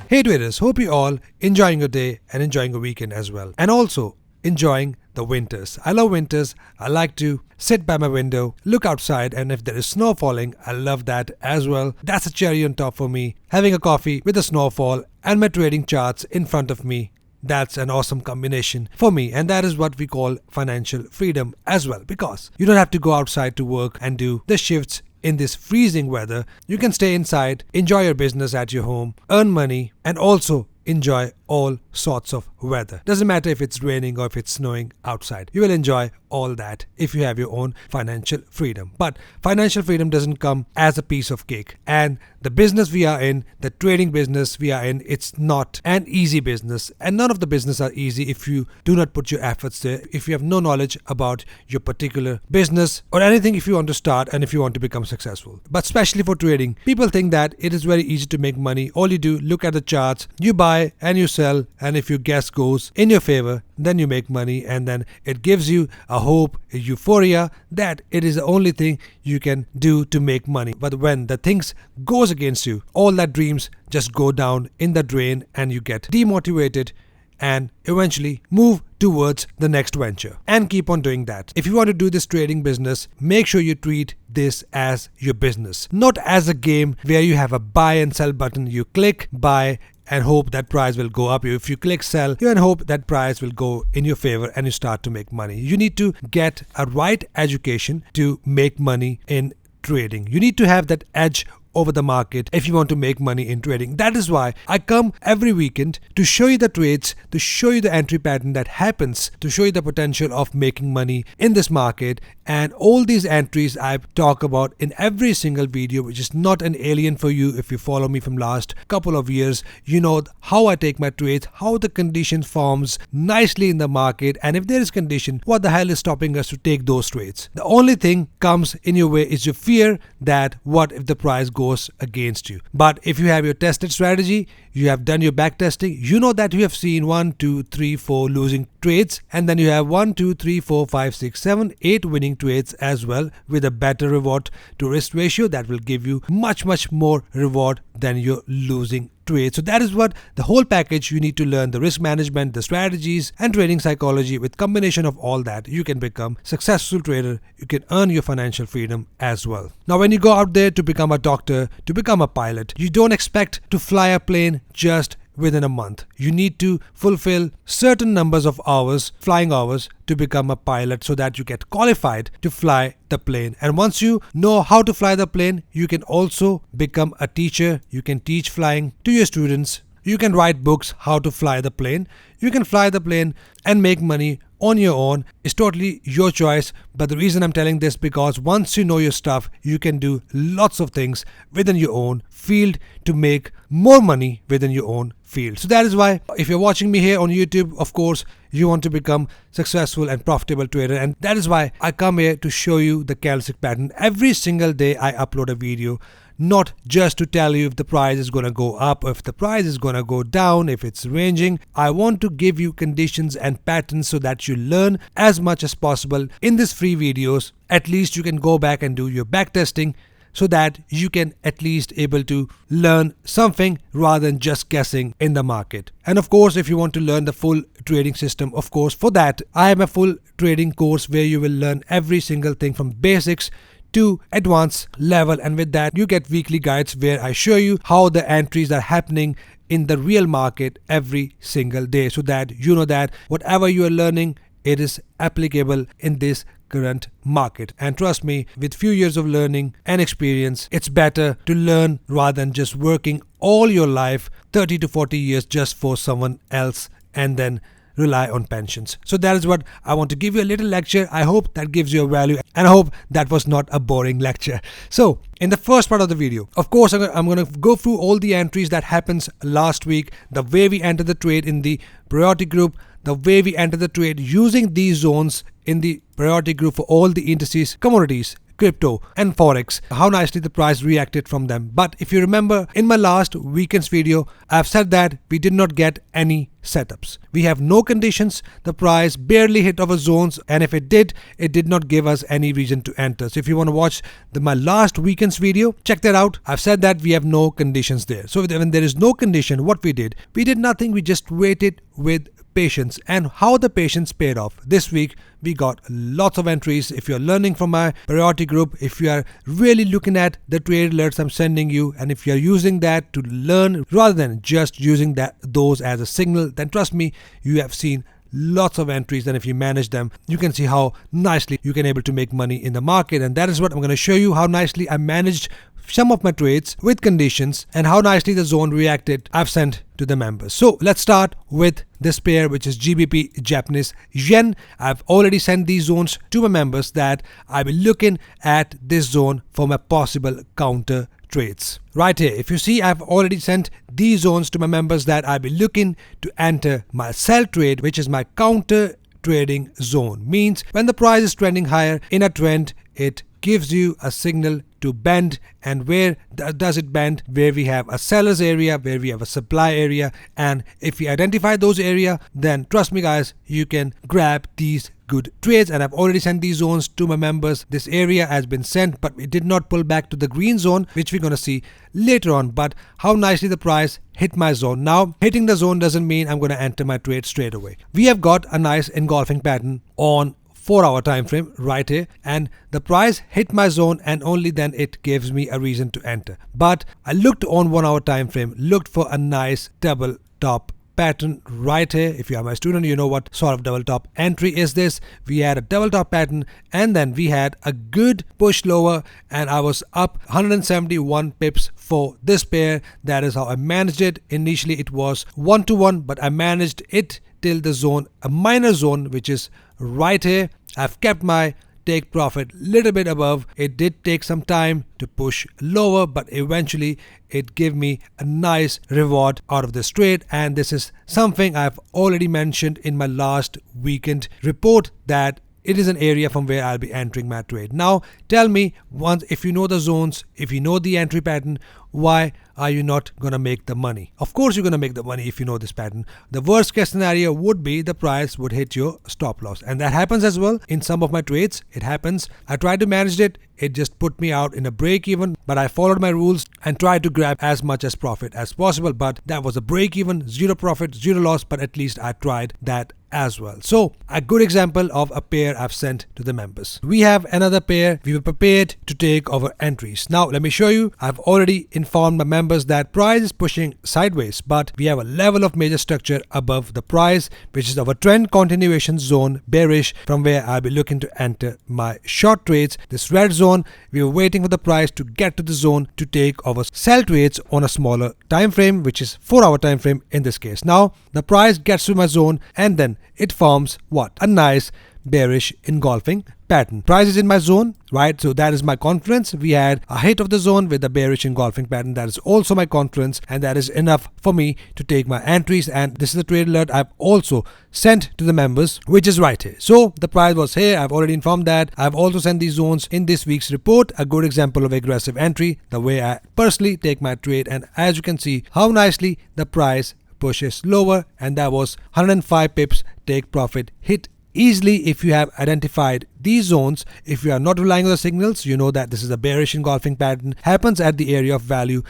Hey traders, hope you all enjoying your day and enjoying your weekend as well. And also enjoying the winters. I love winters. I like to sit by my window, look outside, and if there is snow falling, I love that as well. That's a cherry on top for me. Having a coffee with the snowfall and my trading charts in front of me. That's an awesome combination for me, and that is what we call financial freedom as well, because you don't have to go outside to work and do the shifts in this freezing weather. You can stay inside, enjoy your business at your home, earn money, and also enjoy all sorts of weather. Doesn't matter if it's raining or if it's snowing outside. You will enjoy all that if you have your own financial freedom. But financial freedom doesn't come as a piece of cake. And the business we are in, the trading business we are in, it's not an easy business. And none of the business are easy if you do not put your efforts there, if you have no knowledge about your particular business or anything if you want to start and if you want to become successful. But especially for trading, people think that it is very easy to make money. All you do, look at the charts, you buy and you sell, and if your guess goes in your favor, then you make money, and then it gives you a hope, a euphoria that it is the only thing you can do to make money. But when the things goes against you, all that dreams just go down in the drain and you get demotivated and eventually move towards the next venture and keep on doing that. If you want to do this trading business, make sure you treat this as your business, not as a game where you have a buy and sell button. You click buy and hope that price will go up. If you click sell, you and hope that price will go in your favor and you start to make money. You need to get a right education to make money in trading. You need to have that edge over the market if you want to make money in trading. That is why I come every weekend to show you the trades, to show you the entry pattern that happens, to show you the potential of making money in this market. And all these entries I talk about in every single video, which is not an alien for you. If you follow me from last couple of years, you know how I take my trades, how the condition forms nicely in the market, and if there is condition, what the hell is stopping us to take those trades? The only thing comes in your way is your fear that what if the price goes against you. But if you have your tested strategy, you have done your back testing, you know that you have seen 1, 2, 3, 4 losing trades, and then you have 1, 2, 3, 4, 5, 6, 7, 8 winning trades as well, with a better reward to risk ratio that will give you much more reward than your losing trade. So that is what the whole package you need to learn: the risk management, the strategies, and trading psychology. With combination of all that, you can become successful trader. You can earn your financial freedom as well. Now when you go out there to become a doctor, to become a pilot, you don't expect to fly a plane just within a month. You need to fulfill certain numbers of hours, flying hours, to become a pilot so that you get qualified to fly the plane. And once you know how to fly the plane, you can also become a teacher. You can teach flying to your students. You can write books how to fly the plane. You can fly the plane and make money on your own. It's totally your choice. But the reason I'm telling this, because once you know your stuff, you can do lots of things within your own field to make more money within your own field. So that is why if you're watching me here on YouTube, of course, you want to become successful and profitable trader. And that is why I come here to show you the candlestick pattern. Every single day I upload a video, not just to tell you if the price is going to go up or if the price is going to go down, if it's ranging. I want to give you conditions and patterns so that you learn as much as possible in these free videos. At least you can go back and do your back testing so that you can at least able to learn something rather than just guessing in the market. And of course, if you want to learn the full trading system, of course, for that I have a full trading course where you will learn every single thing from basics to advanced level. And with that, you get weekly guides where I show you how the entries are happening in the real market every single day, so that you know that whatever you are learning, it is applicable in this current market. And trust me, with few years of learning and experience, it's better to learn rather than just working all your life, 30 to 40 years, just for someone else and then rely on pensions. So that is what I want to give you, a little lecture. I hope that gives you a value, and I hope that was not a boring lecture. So in the first part of the video, of course, I'm going to go through all the entries that happens last week, the way we entered the trade in the priority group, the way we enter the trade using these zones in the priority group for all the indices, commodities, crypto and forex, how nicely the price reacted from them. But if you remember, in my last weekend's video, I've said that we did not get any setups. We have no conditions. The price barely hit our zones, and if it did not give us any reason to enter. So if you want to watch my last weekend's video, check that out. I've said that we have no conditions there. So when there is no condition, what we did nothing. We just waited with patience, and how the patience paid off. This week we got lots of entries. If you're learning from my priority group, if you are really looking at the trade alerts I'm sending you, and if you're using that to learn rather than just using those as a signal, then trust me, you have seen lots of entries, and if you manage them, you can see how nicely you can able to make money in the market. And that is what I'm going to show you, how nicely I managed some of my trades with conditions and how nicely the zone reacted. I've sent to the members. So let's start with this pair, which is GBP Japanese Yen. I've already sent these zones to my members that I'll be looking at this zone for my possible counter trades. Right here, if you see, I've already sent these zones to my members that I'll be looking to enter my sell trade, which is my counter trading zone. Means when the price is trending higher in a trend, it gives you a signal to bend. And where does it bend? Where we have a seller's area, where we have a supply area. And if we identify those area, then trust me guys, you can grab these good trades. And I've already sent these zones to my members. This area has been sent, but it did not pull back to the green zone, which we're going to see later on. But how nicely the price hit my zone. Now, hitting the zone doesn't mean I'm going to enter my trade straight away. We have got a nice engulfing pattern on 4-hour time frame right here, and the price hit my zone, and only then it gives me a reason to enter. But I looked on 1-hour time frame, looked for a nice double top pattern right here. If you are my student, you know what sort of double top entry is this. We had a double top pattern, and then we had a good push lower, and I was up 171 pips for this pair. That is how I managed it. Initially it was 1-to-1, but I managed it till the zone, a minor zone, which is right here. I've kept my take profit little bit above. It did take some time to push lower, but eventually it gave me a nice reward out of this trade. And this is something I've already mentioned in my last weekend report, that it is an area from where I'll be entering my trade. Now tell me, once if you know the zones, if you know the entry pattern, why are you not gonna make the money? Of course you're gonna make the money if you know this pattern. The worst case scenario would be the price would hit your stop loss, and that happens as well in some of my trades. It happens. I tried to manage it. It just put me out in a break even, but I followed my rules and tried to grab as much as profit as possible. But that was a break even, zero profit, zero loss, but at least I tried that as well. So a good example of a pair I've sent to the members. We have another pair. We were prepared to take our entries. Now let me show you. I've already informed my members that price is pushing sideways, but we have a level of major structure above the price, which is our trend continuation zone, bearish, from where I'll be looking to enter my short trades. This red zone, we were waiting for the price to get to the zone to take our sell trades on a smaller time frame, which is 4-hour time frame in this case. Now the price gets to my zone, and then it forms what? A nice bearish engulfing pattern. Price is in my zone, right? So that is my confidence. We had a hit of the zone with a bearish engulfing pattern. That is also my confidence, and that is enough for me to take my entries. And this is the trade alert I've also sent to the members, which is right here. So the price was here. I've already informed that. I've also sent these zones in this week's report. A good example of aggressive entry, the way I personally take my trade. And as you can see how nicely the price pushes lower, and that was 105 pips take profit hit easily. If you have identified these zones, if you are not relying on the signals, you know that this is a bearish engulfing pattern, happens at the area of value.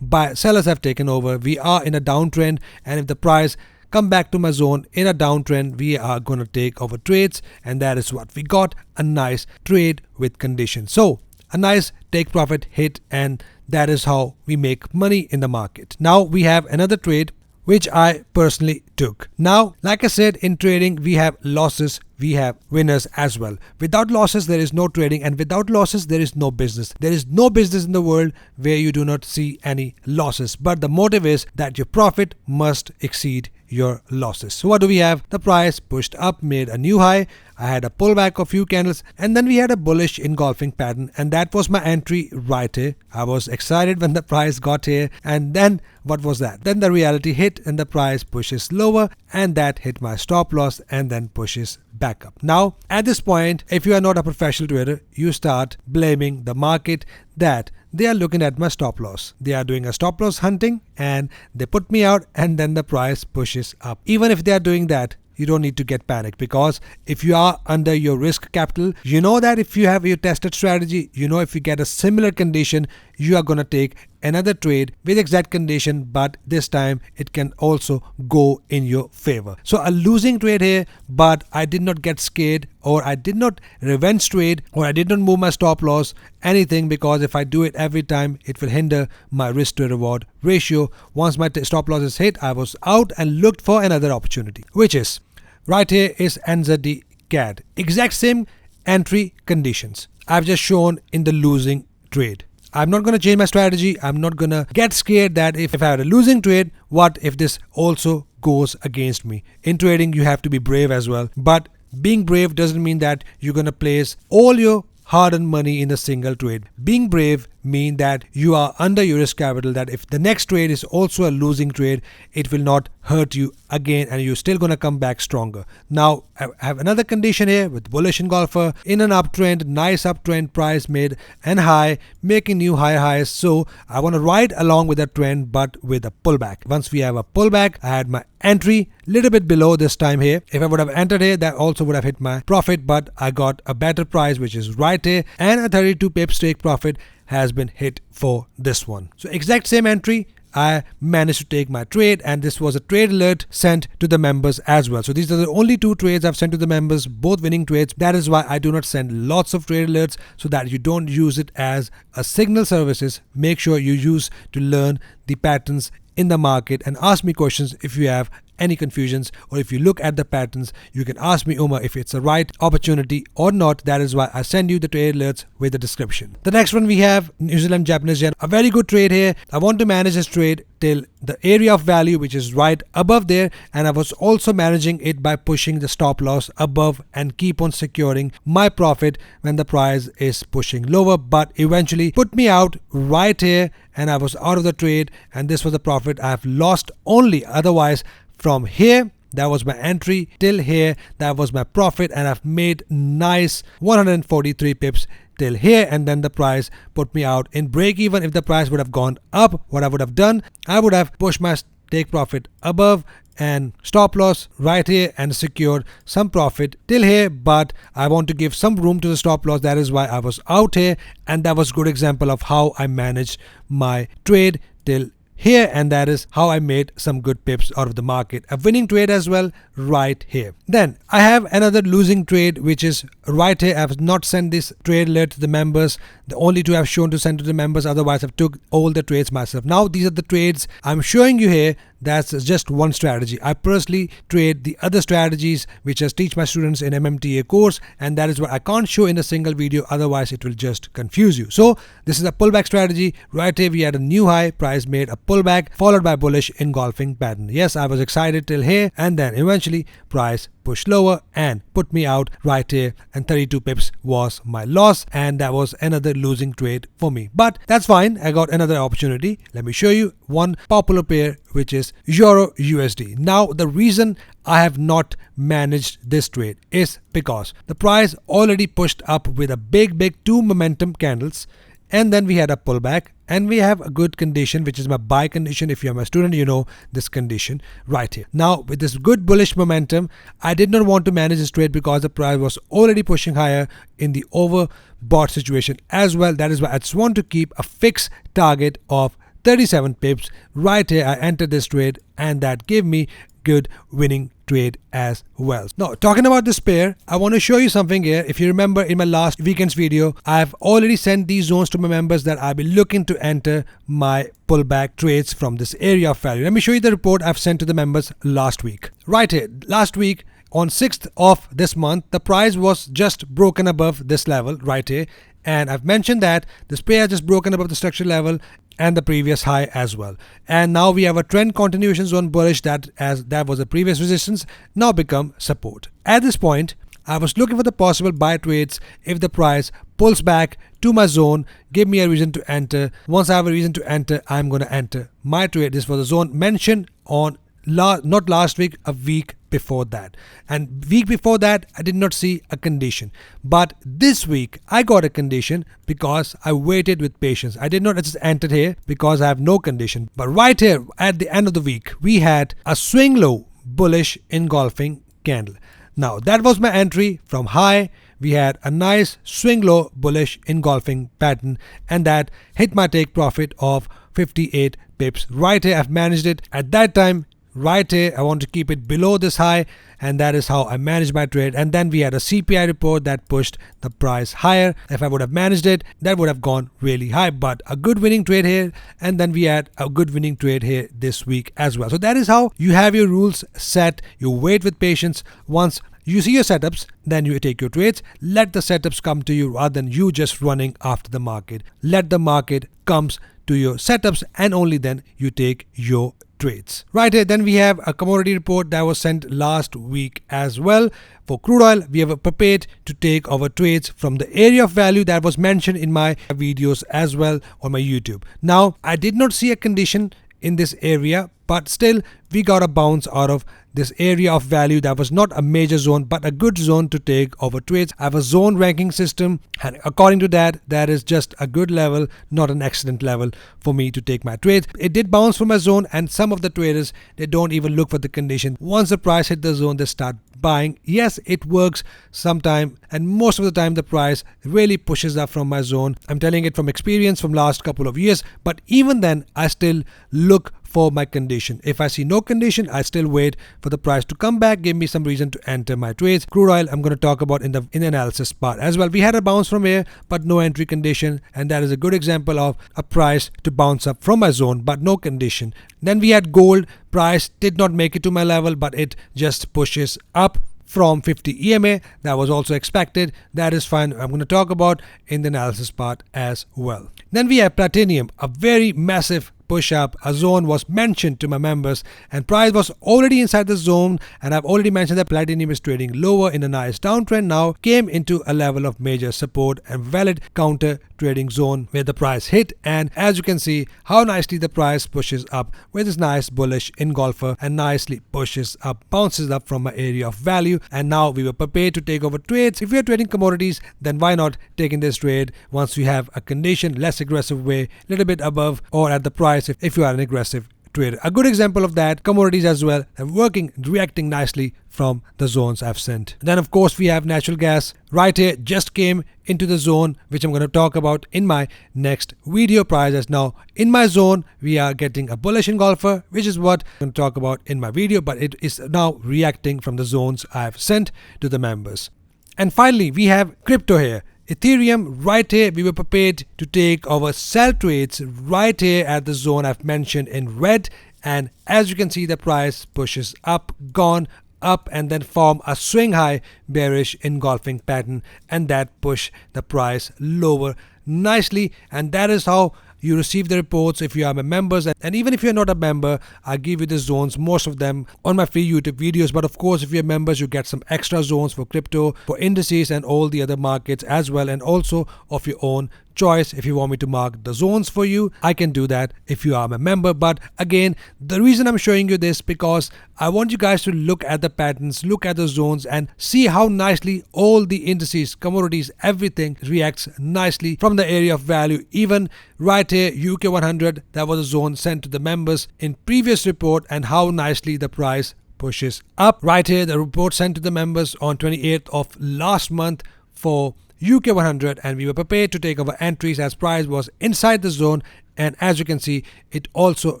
Sellers have taken over. We are in a downtrend, and if the price come back to my zone in a downtrend, we are going to take over trades, and that is what we got, a nice trade with conditions. So a nice take profit hit, and that is how we make money in the market. Now we have another trade which I personally took. Now, like I said, in trading we have losses, we have winners as well. Without losses there is no trading, and without losses there is no business. There is no business in the world where you do not see any losses, but the motive is that your profit must exceed your losses. So what do we have? The price pushed up, made a new high. I had a pullback of few candles, and then we had a bullish engulfing pattern, and that was my entry right here. I was excited when the price got here, and then what was that? Then the reality hit, and the price pushes lower, and that hit my stop loss and then pushes back up. Now, at this point, if you are not a professional trader, you start blaming the market that they are looking at my stop loss. They are doing a stop loss hunting and they put me out, and then the price pushes up. Even if they are doing that, you don't need to get panicked, because if you are under your risk capital, you know that if you have your tested strategy, you know if you get a similar condition, you are going to take another trade with exact condition, but this time it can also go in your favor. So a losing trade here, but I did not get scared, or I did not revenge trade, or I did not move my stop loss, anything, because if I do it every time, it will hinder my risk to reward ratio. Once my stop loss is hit, I was out and looked for another opportunity, which is right here is NZD CAD. Exact same entry conditions I've just shown in the losing trade. I'm not going to change my strategy. I'm not going to get scared that if I had a losing trade, what if this also goes against me? In trading, you have to be brave as well. But being brave doesn't mean that you're going to place all your hard-earned money in a single trade. Being brave means that you are under your risk capital, that if the next trade is also a losing trade, it will not hurt you again and you're still going to come back stronger. Now, I have another condition here with bullish engulfer in an uptrend, nice uptrend, price made and high, making new higher highs. So I want to ride along with that trend, but with a pullback. Once we have a pullback, I had my entry little bit below this time here. If I would have entered here, that also would have hit my profit, but I got a better price, which is right here, and a 32 pips take profit has been hit for this one. So exact same entry, I managed to take my trade, and this was a trade alert sent to the members as well. So these are the only two trades I've sent to the members, both winning trades. That is why I do not send lots of trade alerts, so that you don't use it as a signal services. Make sure you use to learn the patterns in the market and ask me questions if you have any confusions, or if you look at the patterns, you can ask me, Umar, if it's a right opportunity or not. That is why I send you the trade alerts with the description. The next one we have New Zealand Japanese yen. A very good trade here. I want to manage this trade till the area of value, which is right above there, and I was also managing it by pushing the stop loss above and keep on securing my profit when the price is pushing lower, but eventually put me out right here, and I was out of the trade, and this was the profit I have lost only. Otherwise, from here, that was my entry, till here, that was my profit, and I've made nice 143 pips till here, and then the price put me out in break even. If the price would have gone up, what I would have done, I would have pushed my take profit above and stop loss right here and secured some profit till here, but I want to give some room to the stop loss. That is why I was out here, and that was a good example of how I managed my trade till here, and that is how I made some good pips out of the market. A winning trade as well right here. Then I have another losing trade, which is right here. I have not sent this trade alert to the members. The only two I've shown to send to the members, otherwise I've took all the trades myself. Now these are the trades I'm showing you here. That's just one strategy. I personally trade the other strategies which I teach my students in MMTA course, and that is what I can't show in a single video, otherwise it will just confuse you. So this is a pullback strategy. Right here we had a new high, price made a pullback followed by bullish engulfing pattern. Yes, I was excited till here, and then eventually price pushed lower and put me out right here, and 32 pips was my loss, and that was another losing trade for me. But that's fine, I got another opportunity. Let me show you one popular pair, which is Euro USD. Now the reason I have not managed this trade is because the price already pushed up with a big two momentum candles, and then we had a pullback, and we have a good condition, which is my buy condition. If you're my student, you know this condition right here. Now with this good bullish momentum, I did not want to manage this trade because the price was already pushing higher in the overbought situation as well. That is why I just want to keep a fixed target of 37 pips. Right here I entered this trade, and that gave me good winning trade as well. Now talking about this pair, I want to show you something here. If you remember in my last weekend's video, I've already sent these zones to my members that I'll be looking to enter my pullback trades from this area of value. Let me show you the report I've sent to the members last week. Right here, last week on 6th of this month, the price was just broken above this level right here, and I've mentioned that this pair has just broken above the structure level and the previous high as well, and now we have a trend continuation zone bullish that, as that was the previous resistance, now become support. At this point, I was looking for the possible buy trades. If the price pulls back to my zone, give me a reason to enter. Once I have a reason to enter, I'm going to enter my trade. This was the zone mentioned on not last week, a week before that. And week before that, I did not see a condition. But this week, I got a condition because I waited with patience. I did not just enter here because I have no condition. But right here at the end of the week, we had a swing low bullish engulfing candle. Now that was my entry from high. We had a nice swing low bullish engulfing pattern, and that hit my take profit of 58 pips. Right here I've managed it at that time. Right here I want to keep it below this high, and that is how I managed my trade. And then we had a CPI report that pushed the price higher. If I would have managed it, that would have gone really high, but a good winning trade here. And then we had a good winning trade here this week as well. So that is how you have your rules set. You wait with patience. Once you see your setups, then you take your trades. Let the setups come to you rather than you just running after the market. Let the market comes to your setups, and only then you take your trades. Right here, then we have a commodity report that was sent last week as well. For crude oil, we have prepared to take our trades from the area of value that was mentioned in my videos as well on my YouTube. Now, I did not see a condition in this area, but still we got a bounce out of this area of value that was not a major zone but a good zone to take over trades. I have a zone ranking system, and according to that, that is just a good level, not an excellent level for me to take my trades. It did bounce from a zone, and some of the traders, they don't even look for the condition. Once the price hit the zone, they start buying. Yes, it works sometime, and most of the time the price really pushes up from my zone. I'm telling it from experience from last couple of years, but even then I still look for my condition. If I see no condition, I still wait for the price to come back, give me some reason to enter my trades. Crude oil I'm going to talk about in the analysis part as well. We had a bounce from here but no entry condition, and that is a good example of a price to bounce up from my zone but no condition. Then we had gold. Price did not make it to my level, but it just pushes up from 50 EMA. That was also expected. That is fine. I'm going to talk about in the analysis part as well. Then we have platinum, a very massive push up. A zone was mentioned to my members, and price was already inside the zone, and I've already mentioned that platinum is trading lower in a nice downtrend. Now came into a level of major support and valid counter trading zone where the price hit, and as you can see how nicely the price pushes up with this nice bullish engulfer and nicely pushes up, bounces up from my area of value. And now we were prepared to take over trades. If you're trading commodities, then why not taking this trade once you have a condition, less aggressive way, little bit above or at the price if you are an aggressive trader. A good example of that, commodities as well, are working, reacting nicely from the zones I've sent. Then of course we have natural gas. Right here just came into the zone, which I'm going to talk about in my next video. Prices now in my zone, we are getting a bullish engulfer, which is what I'm going to talk about in my video, but it is now reacting from the zones I've sent to the members. And finally we have crypto here. Ethereum, right here we were prepared to take our sell trades right here at the zone I've mentioned in red, and as you can see the price pushes up, gone up, and then form a swing high bearish engulfing pattern, and that push the price lower nicely. And that is how you receive the reports if you are my members, and even if you're not a member, I give you the zones, most of them on my free YouTube videos. But of course if you're members, you get some extra zones for crypto, for indices and all the other markets as well, and also of your own choice. If you want me to mark the zones for you, I can do that if you are a member. But again, the reason I'm showing you this, because I want you guys to look at the patterns, look at the zones, and see how nicely all the indices, commodities, everything reacts nicely from the area of value. Even right here, UK 100, that was a zone sent to the members in previous report, and how nicely the price pushes up. Right here, the report sent to the members on 28th of last month for UK 100, and we were prepared to take our entries as price was inside the zone. And as you can see, it also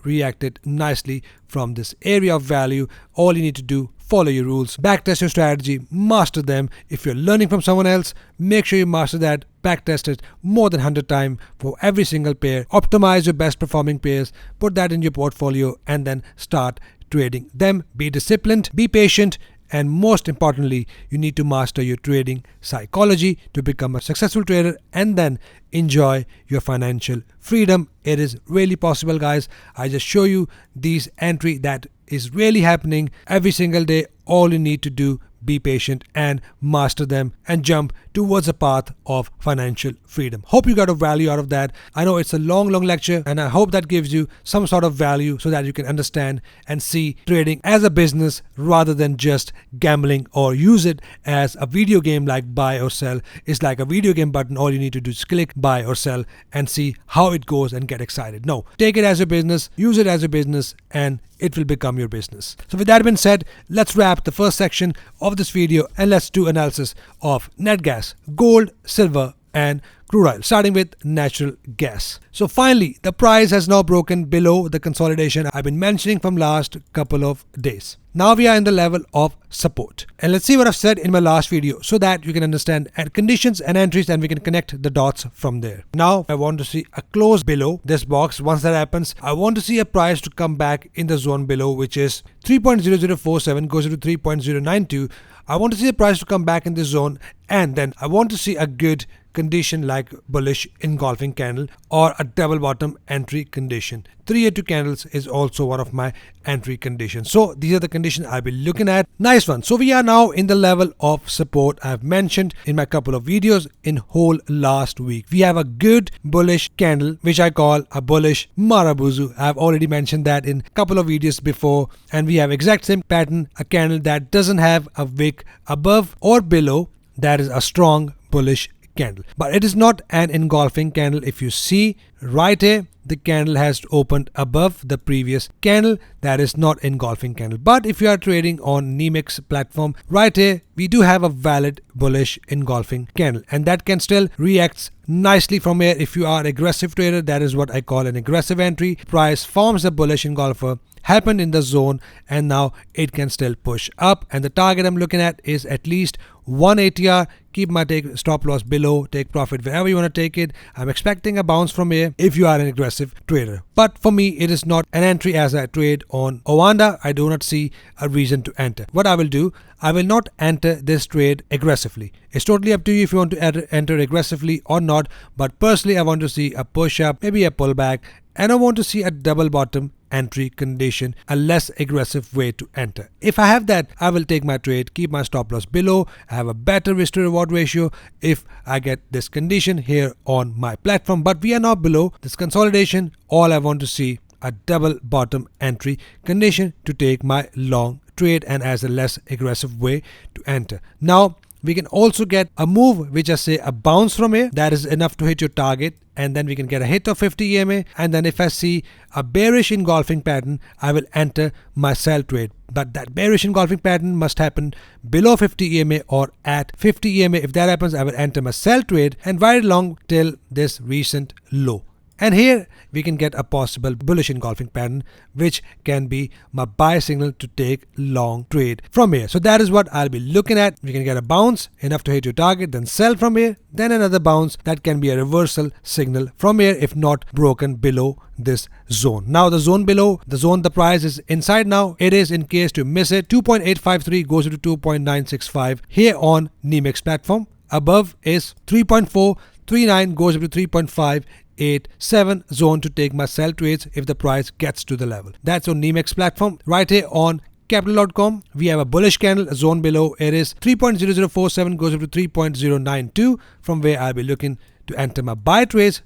reacted nicely from this area of value. All you need to do, follow your rules, backtest your strategy, master them. If you're learning from someone else, make sure you master that, backtest it more than 100 times for every single pair, optimize your best performing pairs, put that in your portfolio, and then start trading them. Be disciplined, be patient, and most importantly, you need to master your trading psychology to become a successful trader and then enjoy your financial freedom. It is really possible, guys. I just show you these entry that is really happening every single day. all you need to do, be patient and master them and jump towards a path of financial freedom. Hope you got a value out of that. I know it's a long lecture, and I hope that gives you some sort of value so that you can understand and see trading as a business rather than just gambling, or use it as a video game like buy or sell. It's like a video game button. All you need to do is click buy or sell and see how it goes and get excited. No, take it as a business, use it as a business, and it will become your business. So with that being said, let's wrap the first section of this video and let's do analysis of net gas, gold, silver and crude oil, starting with natural gas. So finally, the price has now broken below the consolidation I've been mentioning from last couple of days. Now we are in the level of support. And let's see what I've said in my last video so that you can understand conditions and entries and we can connect the dots from there. Now I want to see a close below this box. Once that happens, I want to see a price to come back in the zone below, which is 3.0047 goes to 3.092. I want to see the price to come back in this zone, and then I want to see a good condition like bullish engulfing candle or a double bottom entry condition. 382 candles is also one of my entry conditions. So these are the conditions I'll be looking at. Nice one. So we are now in the level of support I've mentioned in my couple of videos in whole last week. We have a good bullish candle which I call a bullish Marabuzu. I've already mentioned that in a couple of videos before, and we have exact same pattern, a candle that doesn't have a wick above or below. That is a strong bullish candle, but it is not an engulfing candle. If you see right here, the candle has opened above the previous candle. That is not engulfing candle. But if you are trading on NYMEX platform, right here we do have a valid bullish engulfing candle, and that can still react nicely from here. If you are aggressive trader, that is what I call an aggressive entry. Price forms a bullish engulfer, happened in the zone, and now it can still push up, and the target I'm looking at is at least 1 ATR. Keep my take stop loss below, take profit wherever you want to take it. I'm expecting a bounce from here if you are an aggressive trader, but for me it is not an entry. As I trade on Ovanda, I do not see a reason to enter. What I will do, I will not enter this trade aggressively. It's totally up to you if you want to enter aggressively or not, but personally I want to see a push up, maybe a pullback, and I want to see a double bottom entry condition, a less aggressive way to enter. If I have that, I will take my trade, keep my stop loss below. I have a better risk to reward ratio if I get this condition here on my platform, but we are now below this consolidation. All I want to see a double bottom entry condition to take my long trade and as a less aggressive way to enter. Now we can also get a move which I say a bounce from here. That is enough to hit your target, and then we can get a hit of 50 EMA, and then if I see a bearish engulfing pattern, I will enter my sell trade. But that bearish engulfing pattern must happen below 50 EMA or at 50 EMA. If that happens, I will enter my sell trade and ride along till this recent low. And here we can get a possible bullish engulfing pattern, which can be my buy signal to take long trade from here. So that is what I'll be looking at. We can get a bounce enough to hit your target, then sell from here, then another bounce. That can be a reversal signal from here if not broken below this zone. Now the zone below, the zone the price is inside now, it is in case to miss it. 2.853 goes to 2.965 here on NYMEX platform. Above is 3.439 goes up to 3.587 zone to take my sell trades if the price gets to the level. That's on NYMEX platform. Right here on Capital.com, we have a bullish candle, a zone below. It is 3.0047 goes up to 3.092, from where I'll be looking to enter my buy trades.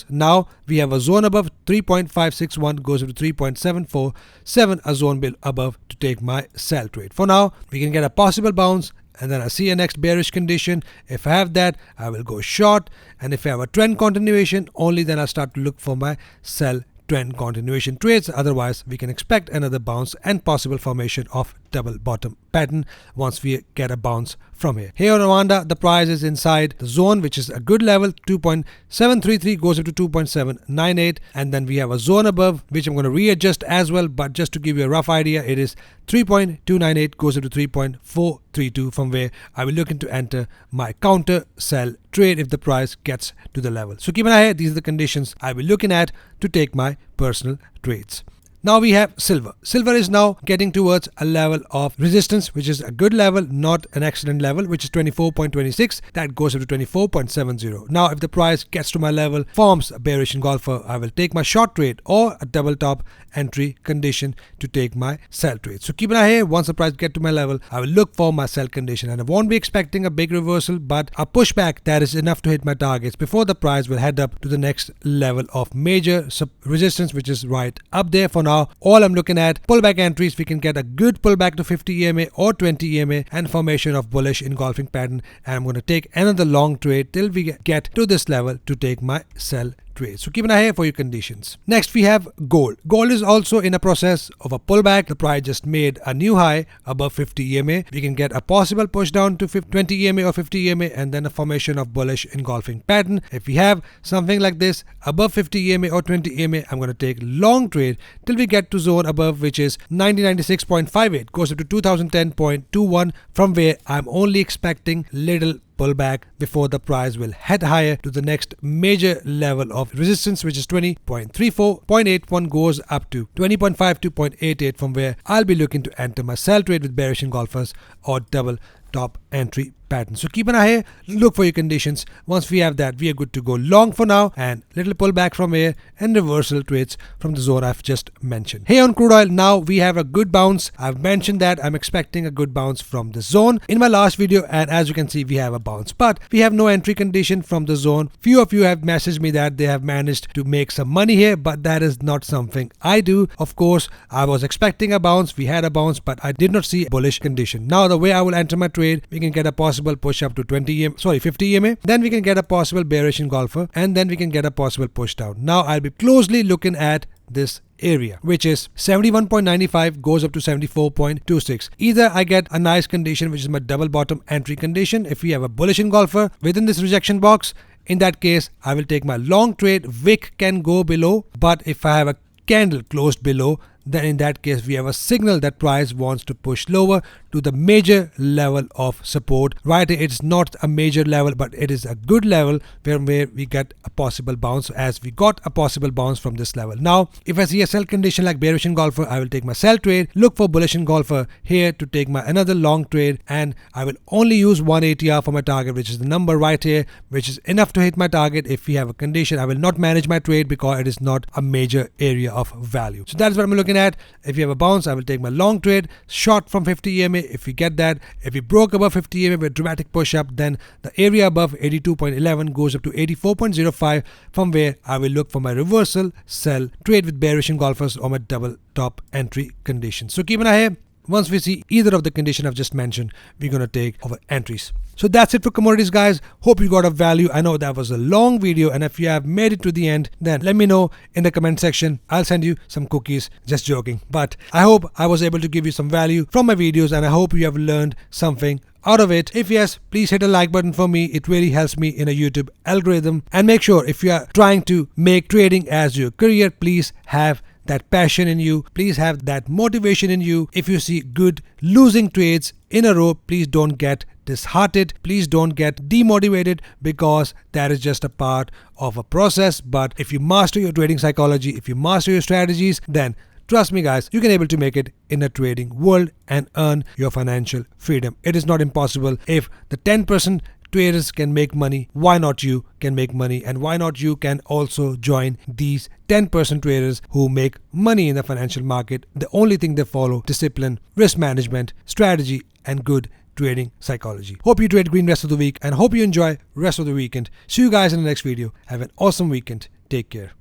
Now we have a zone above 3.561 goes up to 3.747, a zone above to take my sell trade. For now, we can get a possible bounce, and then I see a next bearish condition. If I have that, I will go short, and if I have a trend continuation, only then I start to look for my sell trend continuation trades. Otherwise, we can expect another bounce and possible formation of double bottom pattern once we get a bounce from here. Here on Ovanda, the price is inside the zone, which is a good level. 2.733 goes up to 2.798, and then we have a zone above, which I'm going to readjust as well, but just to give you a rough idea, it is 3.298 goes up to 3.432, from where I will looking to enter my counter sell trade if the price gets to the level. So keep an eye here. These are the conditions I will be looking at to take my personal trades. Now we have silver. Silver is now getting towards a level of resistance, which is a good level, not an excellent level, which is 24.26. That goes up to 24.70. Now if the price gets to my level, forms a bearish engulfer, I will take my short trade or a double top entry condition to take my sell trade. So keep an eye here. Once the price get to my level, I will look for my sell condition, and I won't be expecting a big reversal, but a pushback that is enough to hit my targets before the price will head up to the next level of major resistance, which is right up there. For now, all I'm looking at pullback entries. We can get a good pullback to 50 EMA or 20 EMA and formation of bullish engulfing pattern, and I'm going to take another long trade till we get to this level to take my sell trade. So keep an eye here for your conditions. Next we have gold. Gold is also in a process of a pullback. The price just made a new high above 50 EMA. We can get a possible push down to 20 EMA or 50 EMA and then a formation of bullish engulfing pattern. If we have something like this above 50 EMA or 20 EMA, I'm going to take long trade till we get to zone above, which is 1996.58, goes up to 2010.21, from where I'm only expecting little pullback before the price will head higher to the next major level of resistance, which is 20.34.81, goes up to 20.52.88, from where I'll be looking to enter my sell trade with bearish engulfers or double top entry pattern. So keep an eye here, look for your conditions. Once we have that, we are good to go long for now, and little pullback from here and reversal trades from the zone I've just mentioned. Here on crude oil, now we have a good bounce. I've mentioned that I'm expecting a good bounce from the zone in my last video, and as you can see, we have a bounce, but we have no entry condition from the zone. Few of you have messaged me that they have managed to make some money here, but that is not something I do. Of course, I was expecting a bounce. We had a bounce, but I did not see a bullish condition. Now the way I will enter my trade, we can get a possible push up to 50 EMA, then we can get a possible bearish engulfer, and then we can get a possible push down. Now I'll be closely looking at this area, which is 71.95, goes up to 74.26. Either I get a nice condition, which is my double bottom entry condition. If we have a bullish engulfer within this rejection box, in that case I will take my long trade. Wick can go below, but if I have a candle closed below, then in that case we have a signal that price wants to push lower to the major level of support. Right, it's not a major level, but it is a good level where we get a possible bounce, as we got a possible bounce from this level. Now if I see a sell condition like bearish engulfer, I will take my sell trade, look for bullish engulfer here to take my another long trade, and I will only use 1 ATR for my target, which is the number right here, which is enough to hit my target. If we have a condition, I will not manage my trade because it is not a major area of value. So that's what I'm looking at. If you have a bounce, I will take my long trade, short from 50 EMA. If we get that, if we broke above 50 EMA with dramatic push up, then the area above 82.11 goes up to 84.05, from where I will look for my reversal sell trade with bearish engulfers or my double top entry condition. So keep an eye here. Once we see either of the condition I've just mentioned, we're going to take our entries. So that's it for commodities, guys. Hope you got a value. I know that was a long video, and if you have made it to the end, then let me know in the comment section. I'll send you some cookies. Just joking. But I hope I was able to give you some value from my videos, and I hope you have learned something out of it. If yes, please hit a like button for me. It really helps me in a YouTube algorithm. And make sure, if you are trying to make trading as your career, please have that passion in you, please have that motivation in you. If you see good losing trades in a row, please don't get disheartened, please don't get demotivated, because that is just a part of a process. But if you master your trading psychology, if you master your strategies, then trust me guys, you can able to make it in a trading world and earn your financial freedom. It is not impossible. If the 10% traders can make money, why not you can make money? And why not you can also join these 10% traders who make money in the financial market? The only thing they follow: discipline, risk management, strategy, and good trading psychology. Hope you trade green rest of the week, and hope you enjoy rest of the weekend. See you guys in the next video. Have an awesome weekend. Take care.